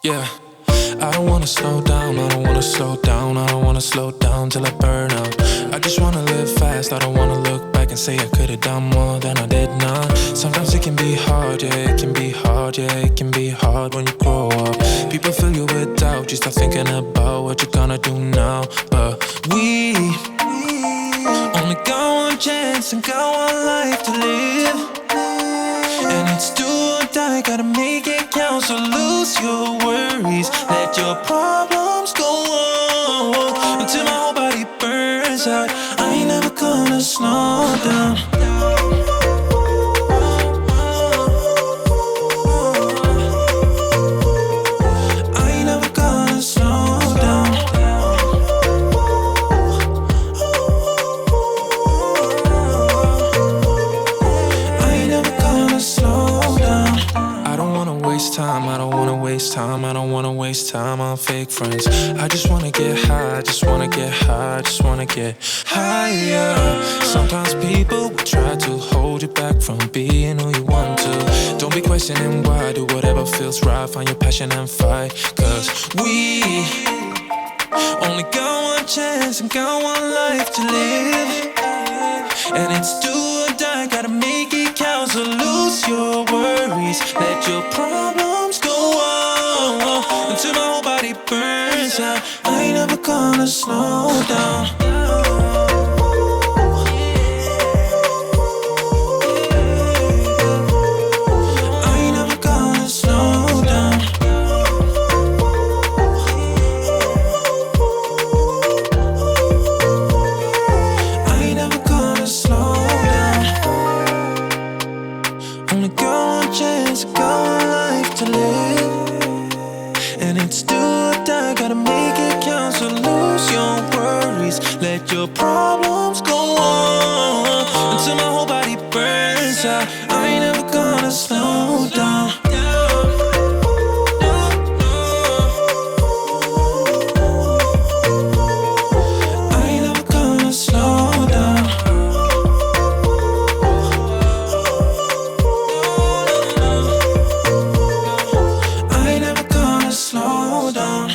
Yeah, I don't wanna slow down, I don't wanna slow down, I don't wanna slow down till I burn out. I just wanna live fast, I don't wanna look back and say I could've done more than I did not. Sometimes it can be hard, yeah, it can be hard, yeah, it can be hard when you grow up. People fill you with doubt, you start thinking about what you're gonna do now. But we only got one chance and got one life to live. And it's do or die, gotta make it count. So lose your worries, let your problems go on until my whole body burns out. I ain't never gonna slow down. I ain't never gonna slow down. I ain't never gonna slow down. I don't wanna waste time, I don't wanna waste time, I don't wanna waste time on fake friends. I just wanna get high, I just wanna get high, I just wanna get higher. Sometimes people will try to hold you back from being who you want to. Don't be questioning why, do whatever feels right, find your passion and fight. Cause we only got one chance and got one life to live. And it's do or die, gotta make it count. So lose your worries, let your problems go on until my whole body burns out. I ain't never gonna slow down. I ain't never gonna slow down. I ain't never gonna slow down. Only got one chance, got one life to live. And it's do or die, gotta make it count. So lose your worries, let your problems go on until my whole body burns out. I ain't never gonna slow down. I ain't never gonna slow down. I ain't never gonna slow down.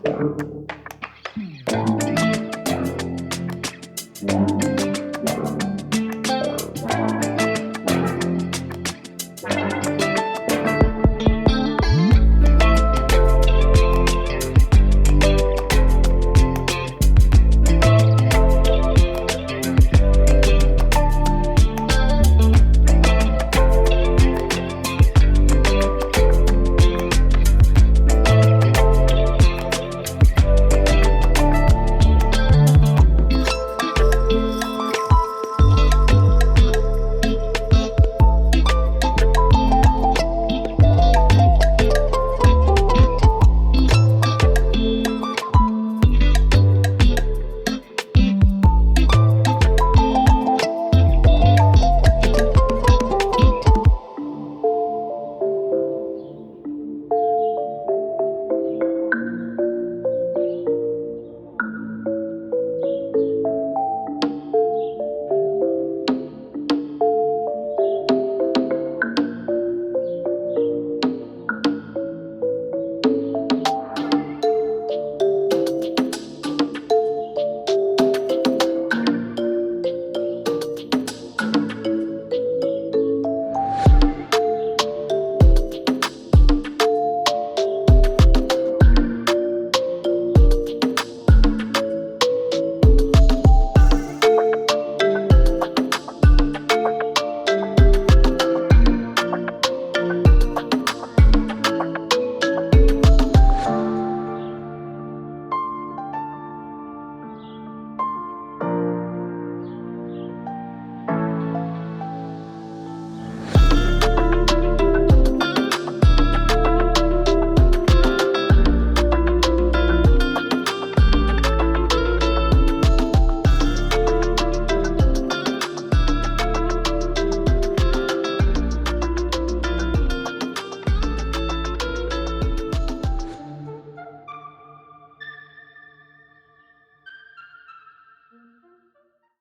Thank you.